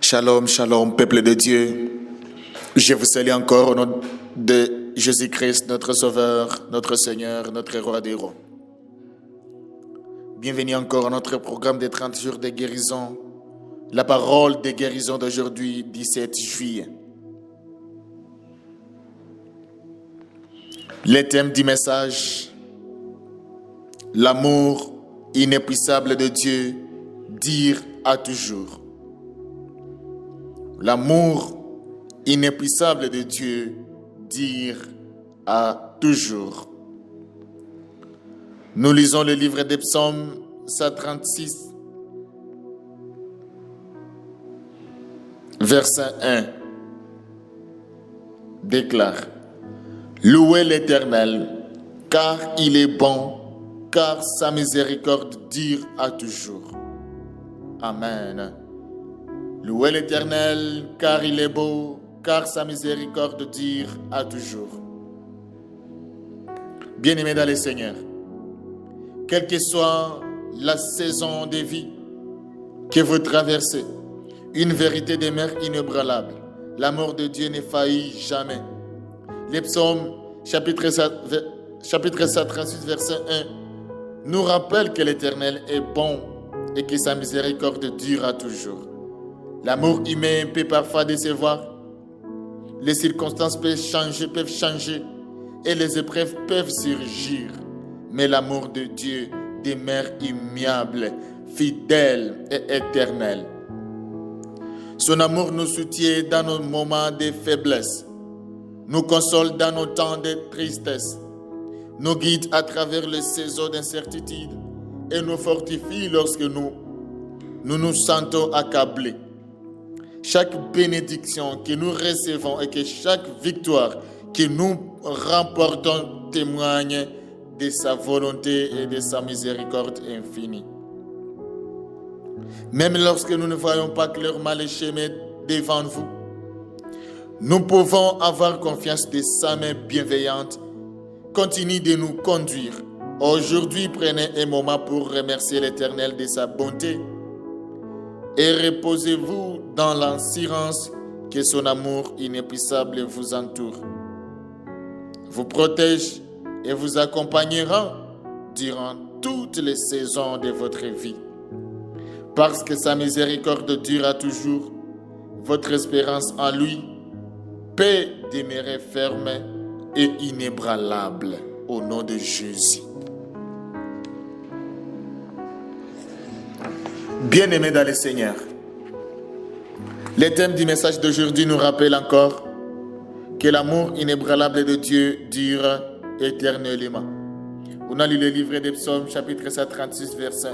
Shalom, shalom, peuple de Dieu. Je vous salue encore au nom de Jésus-Christ, notre Sauveur, notre Seigneur, notre Roi des Rois. Bienvenue encore à notre programme des 30 jours de guérison. La parole de guérison d'aujourd'hui, 17 juillet. Le thème du message, l'amour inépuisable de Dieu, dire à toujours. L'amour inépuisable de Dieu, dire à toujours. Nous lisons le livre des Psaumes 136, verset 1, déclare: Louez l'Éternel, car il est bon, car sa miséricorde dure à toujours. Amen. Louez l'Éternel, car il est beau, car sa miséricorde dure à toujours. Bien-aimés dans le Seigneur, quelle que soit la saison de vie que vous traversez, une vérité demeure inébranlable. L'amour de Dieu ne faillit jamais. Les psaumes, chapitre 136, verset 1, nous rappellent que l'Éternel est bon et que sa miséricorde dure à toujours. L'amour humain peut parfois décevoir. Les circonstances peuvent changer et les épreuves peuvent surgir. Mais l'amour de Dieu demeure immuable, fidèle et éternel. Son amour nous soutient dans nos moments de faiblesse, nous console dans nos temps de tristesse, nous guide à travers les saisons d'incertitude et nous fortifie lorsque nous nous sentons accablés. Chaque bénédiction que nous recevons et que chaque victoire que nous remportons témoigne de sa volonté et de sa miséricorde infinie. Même lorsque nous ne voyons pas clairement le chemin devant vous, nous pouvons avoir confiance de sa main bienveillante. Continue de nous conduire. Aujourd'hui, prenez un moment pour remercier l'Éternel de sa bonté et reposez-vous dans l'assurance que son amour inépuisable vous entoure, vous protège et vous accompagnera durant toutes les saisons de votre vie. Parce que sa miséricorde durera toujours, votre espérance en lui peut demeurer ferme et inébranlable au nom de Jésus. Bien-aimés dans le Seigneur, le thème du message d'aujourd'hui nous rappelle encore que l'amour inébranlable de Dieu dure éternellement. On a lu le livre des Psaumes, chapitre 136, verset 1.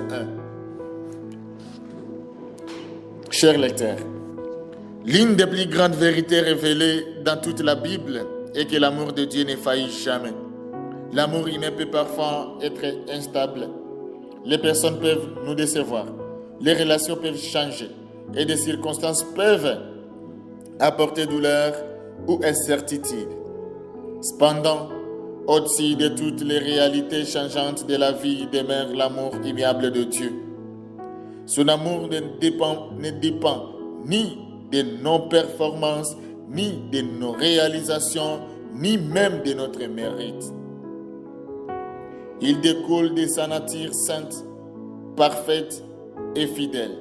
Chers lecteurs, l'une des plus grandes vérités révélées dans toute la Bible est que l'amour de Dieu ne faillit jamais. L'amour humain peut parfois être instable. Les personnes peuvent nous décevoir. Les relations peuvent changer et des circonstances peuvent apporter douleur ou incertitude. Cependant, au-dessus de toutes les réalités changeantes de la vie demeure l'amour immuable de Dieu. Son amour ne dépend ni de nos performances, ni de nos réalisations, ni même de notre mérite. Il découle de sa nature sainte, parfaite et fidèle.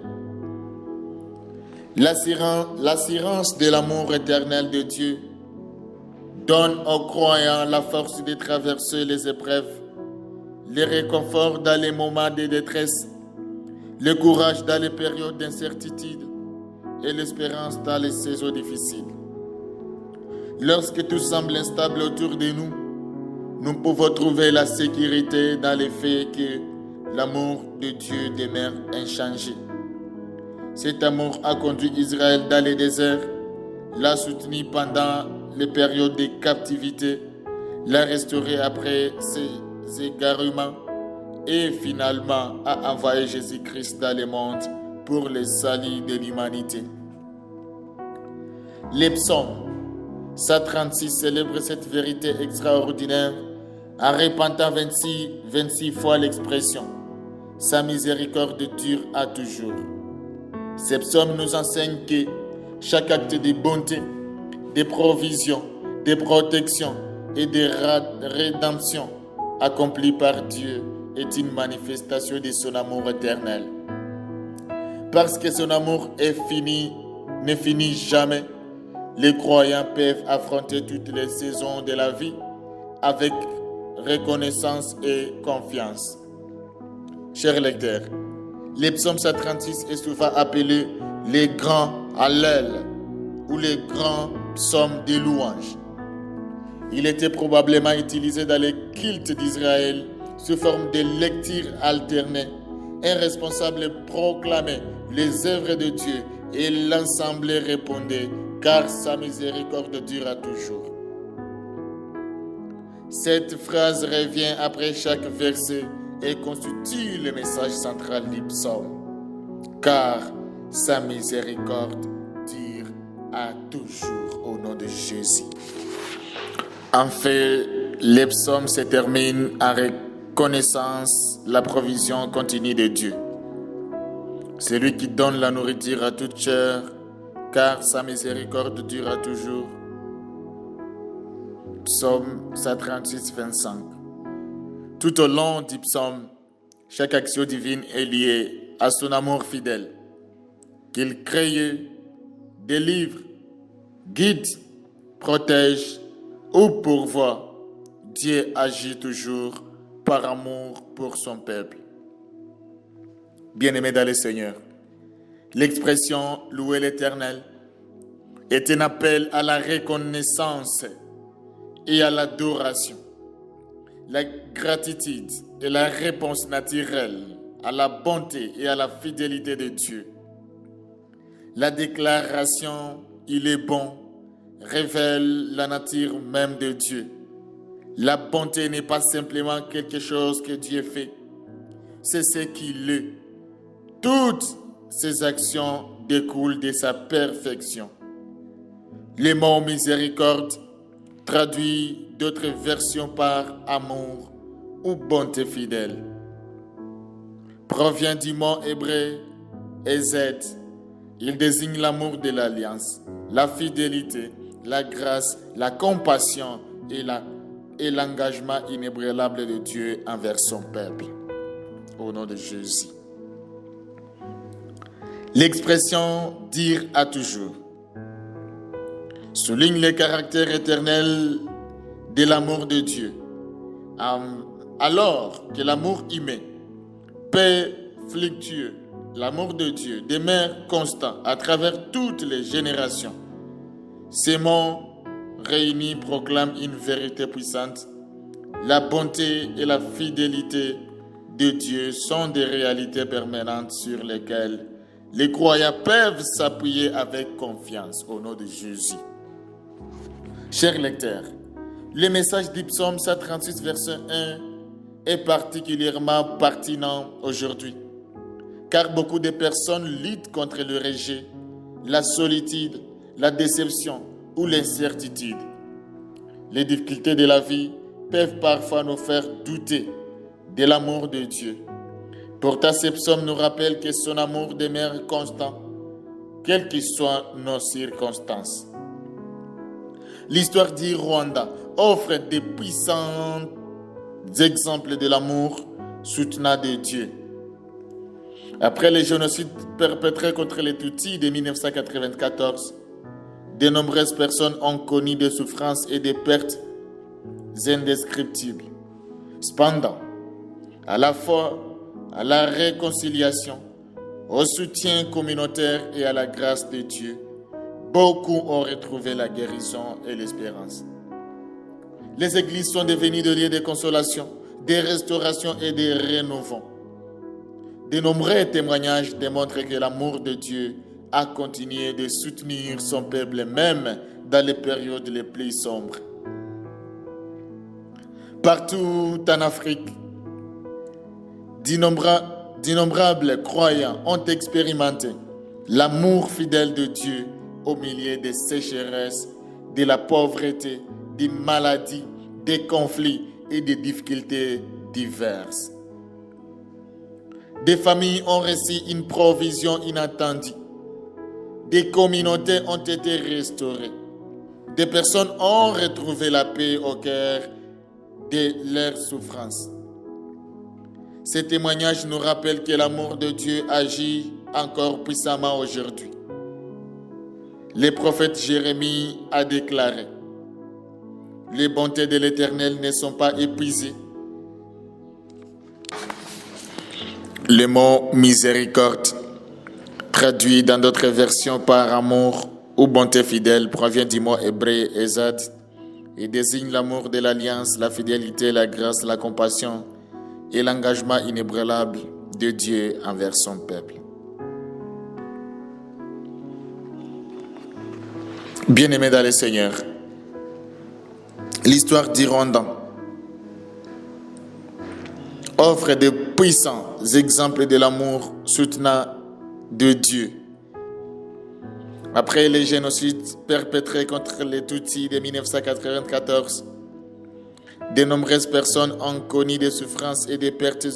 L'assurance de l'amour éternel de Dieu donne aux croyants la force de traverser les épreuves, le réconfort dans les moments de détresse, le courage dans les périodes d'incertitude et l'espérance dans les saisons difficiles. Lorsque tout semble instable autour de nous, nous pouvons trouver la sécurité dans le fait que l'amour de Dieu demeure inchangé. Cet amour a conduit Israël dans le désert, l'a soutenu pendant les périodes de captivité, l'a restauré après ses égarements et finalement a envoyé Jésus-Christ dans le monde pour le salut de l'humanité. Les psaumes 136 célèbrent cette vérité extraordinaire en répétant 26 fois l'expression « Sa miséricorde dure à toujours ». Ces psaumes nous enseignent que chaque acte de bonté, de provision, de protection et de rédemption accompli par Dieu est une manifestation de son amour éternel. Parce que son amour ne finit jamais, les croyants peuvent affronter toutes les saisons de la vie avec reconnaissance et confiance. Chers lecteurs, le psaume 136 est souvent appelé les grands Hallel ou les grands psaumes de louange. Il était probablement utilisé dans les cultes d'Israël sous forme de lecture alternée. Un responsable proclamait les œuvres de Dieu et l'ensemble répondait « car sa miséricorde durera toujours ». Cette phrase revient après chaque verset et constitue le message central du psaume. Car sa miséricorde dure à toujours au nom de Jésus. En fait, le psaume se termine en reconnaissance la provision continue de Dieu. C'est lui qui donne la nourriture à toute chair, car sa miséricorde durera toujours. Psaume 136, 25. Tout au long du psaume, chaque action divine est liée à son amour fidèle, qu'il crée, délivre, guide, protège ou pourvoit. Dieu agit toujours par amour pour son peuple. Bien-aimés dans le Seigneur, l'expression « louer l'Éternel » est un appel à la reconnaissance et à l'adoration. La gratitude est la réponse naturelle à la bonté et à la fidélité de Dieu. La déclaration « il est bon » révèle la nature même de Dieu. La bonté n'est pas simplement quelque chose que Dieu fait, c'est ce qu'il est. Toutes ses actions découlent de sa perfection. Le mot miséricorde traduit d'autres versions par amour ou bonté fidèle. Provient du mot hébreu Ezed. Il désigne l'amour de l'alliance, la fidélité, la grâce, la compassion et l'engagement inébranlable de Dieu envers son peuple. Au nom de Jésus. L'expression « dire à toujours » souligne le caractère éternel de l'amour de Dieu. Alors que l'amour humain, paix fluctueux, l'amour de Dieu demeure constant à travers toutes les générations. Ces mots réunis proclament une vérité puissante. La bonté et la fidélité de Dieu sont des réalités permanentes sur lesquelles les croyants peuvent s'appuyer avec confiance au nom de Jésus. Chers lecteurs, le message du psaume 136, verset 1 est particulièrement pertinent aujourd'hui, car beaucoup de personnes luttent contre le rejet, la solitude, la déception ou l'incertitude. Les difficultés de la vie peuvent parfois nous faire douter de l'amour de Dieu. Pourtant, ce psaume nous rappelle que son amour demeure constant, quelles que soient nos circonstances. L'histoire du Rwanda offre de puissants exemples de l'amour soutenant de Dieu. Après le génocide perpétré contre les Tutsis de 1994, de nombreuses personnes ont connu des souffrances et des pertes indescriptibles. Cependant, à la fois à la réconciliation, au soutien communautaire et à la grâce de Dieu, beaucoup ont retrouvé la guérison et l'espérance. Les églises sont devenues des lieux de consolation, de restauration et de renouveau. De nombreux témoignages démontrent que l'amour de Dieu a continué de soutenir son peuple même dans les périodes les plus sombres. Partout en Afrique, d'innombrables croyants ont expérimenté l'amour fidèle de Dieu au milieu des sécheresses, de la pauvreté, des maladies, des conflits et des difficultés diverses. Des familles ont reçu une provision inattendue Des communautés ont été restaurées. Des personnes ont retrouvé la paix au cœur de leurs souffrances. Ces témoignages nous rappellent que l'amour de Dieu agit encore puissamment aujourd'hui. Le prophète Jérémie a déclaré: les bontés de l'Éternel ne sont pas épuisées. Le mot miséricorde, traduit dans d'autres versions par amour ou bonté fidèle, provient du mot hébreu Ezad et désigne l'amour de l'alliance, la fidélité, la grâce, la compassion et l'engagement inébranlable de Dieu envers son peuple. Bien-aimés dans le Seigneur, l'histoire du Rwanda offre de puissants exemples de l'amour soutenant de Dieu. Après les génocides perpétrés contre les Tutsis de 1994, de nombreuses personnes ont connu des souffrances et des pertes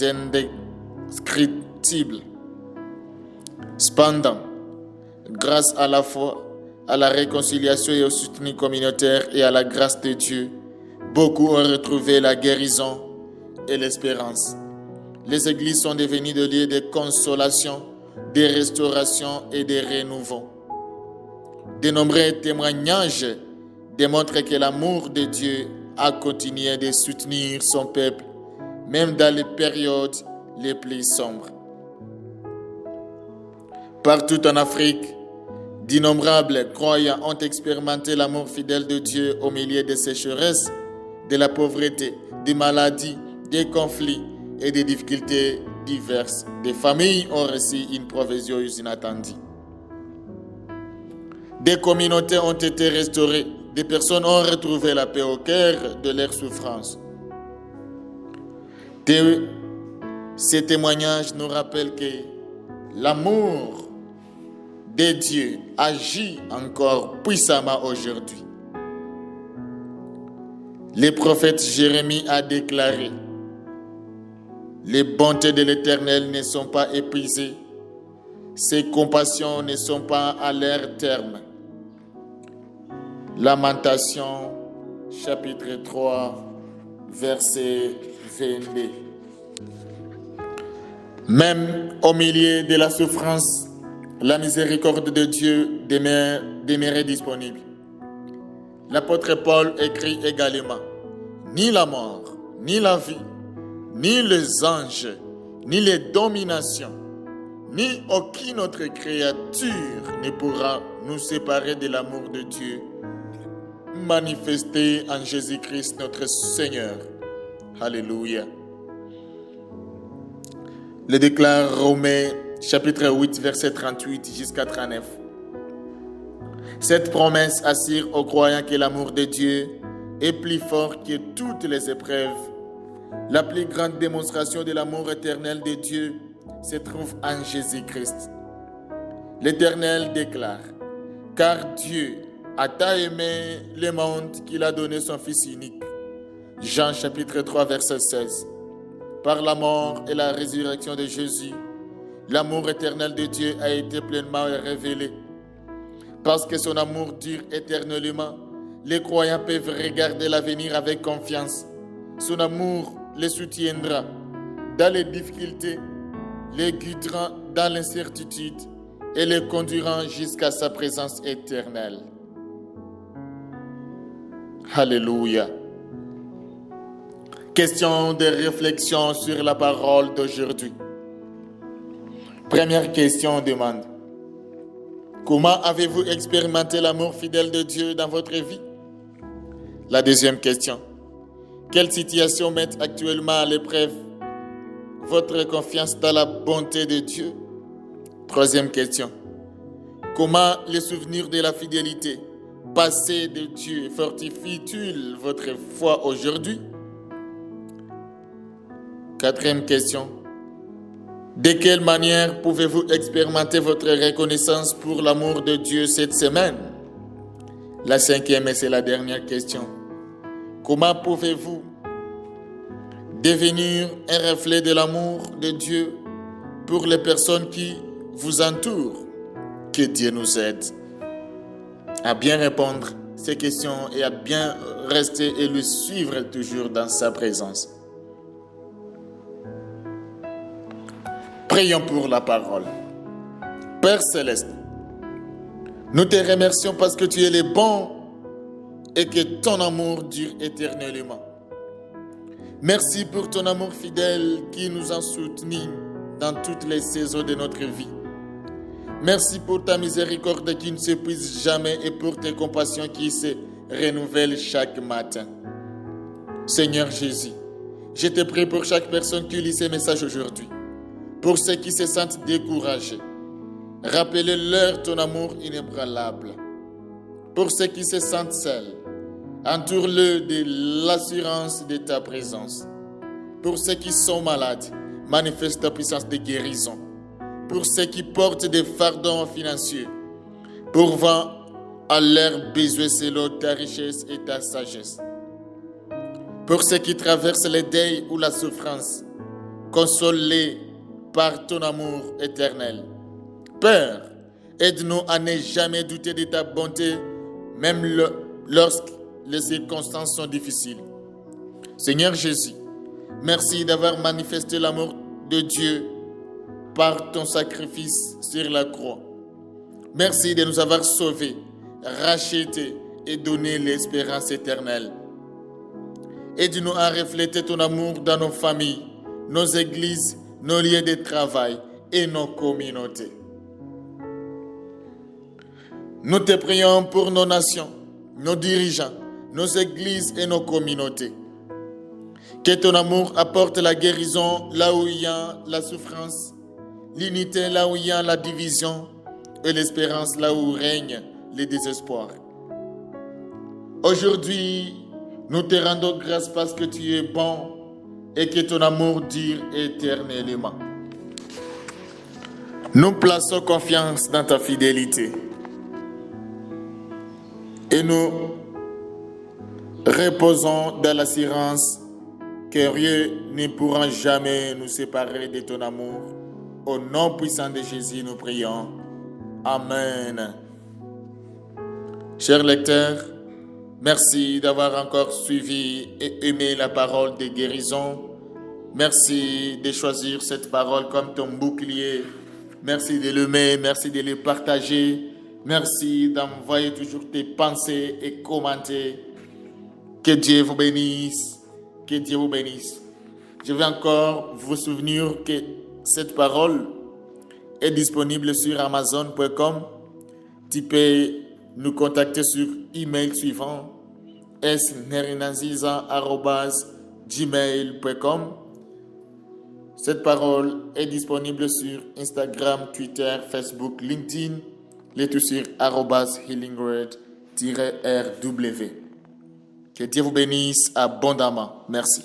indescriptibles. Cependant, grâce à la foi, à la réconciliation et au soutien communautaire et à la grâce de Dieu, beaucoup ont retrouvé la guérison et l'espérance. Les églises sont devenues des lieux de consolation, de restauration et de renouveau. De nombreux témoignages démontrent que l'amour de Dieu a continué de soutenir son peuple, même dans les périodes les plus sombres. Partout en Afrique, d'innombrables croyants ont expérimenté l'amour fidèle de Dieu au milieu des sécheresses, de la pauvreté, des maladies, des conflits et des difficultés diverses. Des familles ont reçu une provision inattendue. Des communautés ont été restaurées. Des personnes ont retrouvé la paix au cœur de leurs souffrances. Ces témoignages nous rappellent que l'amour de Dieu agit encore puissamment aujourd'hui. Le prophète Jérémie a déclaré: les bontés de l'Éternel ne sont pas épuisées, ses compassions ne sont pas à leur terme. Lamentation, chapitre 3, verset 22. Même au milieu de la souffrance, la miséricorde de Dieu demeurait disponible. L'apôtre Paul écrit également: ni la mort, ni la vie, ni les anges, ni les dominations, ni aucune autre créature ne pourra nous séparer de l'amour de Dieu manifesté en Jésus-Christ notre Seigneur. Alléluia. Le déclare Romains chapitre 8 verset 38 jusqu'à 39. Cette promesse assure aux croyants que l'amour de Dieu est plus fort que toutes les épreuves. La plus grande démonstration de l'amour éternel de Dieu se trouve en Jésus-Christ. L'Éternel déclare: car Dieu a tant aimé le monde qu'il a donné son Fils unique. Jean chapitre 3 verset 16. Par la mort et la résurrection de Jésus, l'amour éternel de Dieu a été pleinement révélé. Parce que son amour dure éternellement, les croyants peuvent regarder l'avenir avec confiance. Son amour les soutiendra dans les difficultés, les guidera dans l'incertitude et les conduira jusqu'à sa présence éternelle. Alléluia. Question de réflexion sur la parole d'aujourd'hui. Première question demande: comment avez-vous expérimenté l'amour fidèle de Dieu dans votre vie? La deuxième question: quelle situation met actuellement à l'épreuve votre confiance dans la bonté de Dieu? Troisième question: comment les souvenirs de la fidélité passée de Dieu fortifient-ils votre foi aujourd'hui? Quatrième question: de quelle manière pouvez-vous expérimenter votre reconnaissance pour l'amour de Dieu cette semaine? La cinquième et c'est la dernière question: comment pouvez-vous devenir un reflet de l'amour de Dieu pour les personnes qui vous entourent? Que Dieu nous aide à bien répondre à ces questions et à bien rester et le suivre toujours dans sa présence. Prions pour la parole. Père Céleste, nous te remercions parce que tu es le bon et que ton amour dure éternellement. Merci pour ton amour fidèle qui nous a soutenus dans toutes les saisons de notre vie. Merci pour ta miséricorde qui ne s'épuise jamais et pour tes compassions qui se renouvellent chaque matin. Seigneur Jésus, je te prie pour chaque personne qui lit ces messages aujourd'hui. Pour ceux qui se sentent découragés, rappelle-leur ton amour inébranlable. Pour ceux qui se sentent seuls, entoure-le de l'assurance de ta présence. Pour ceux qui sont malades, manifeste ta puissance de guérison. Pour ceux qui portent des fardeaux financiers, pourvois à leurs besoins selon ta richesse et ta sagesse. Pour ceux qui traversent les deuils ou la souffrance, console-les par ton amour éternel. Père, aide-nous à ne jamais douter de ta bonté, même lorsque les circonstances sont difficiles. Seigneur Jésus, merci d'avoir manifesté l'amour de Dieu par ton sacrifice sur la croix. Merci de nous avoir sauvés, rachetés et donné l'espérance éternelle. Aide-nous à refléter ton amour dans nos familles, nos églises, nos lieux de travail et nos communautés. Nous te prions pour nos nations, nos dirigeants, nos églises et nos communautés. Que ton amour apporte la guérison là où il y a la souffrance, l'unité là où il y a la division et l'espérance là où règne le désespoir. Aujourd'hui, nous te rendons grâce parce que tu es bon et que ton amour dure éternellement. Nous plaçons confiance dans ta fidélité et nous reposons dans l'assurance que rien ne pourra jamais nous séparer de ton amour. Au nom puissant de Jésus, nous prions. Amen. Chers lecteurs, merci d'avoir encore suivi et aimé la parole de guérison. Merci de choisir cette parole comme ton bouclier. Merci de l'aimer, merci de le partager. Merci d'envoyer toujours tes pensées et commenter. Que Dieu vous bénisse. Que Dieu vous bénisse. Je vais encore vous souvenir que cette parole est disponible sur Amazon.com. Tu peux nous contacter sur email suivant snerinanziza@gmail.com. Cette parole est disponible sur Instagram, Twitter, Facebook, LinkedIn, le tout sur @healingword-rw. Que Dieu vous bénisse abondamment. Merci.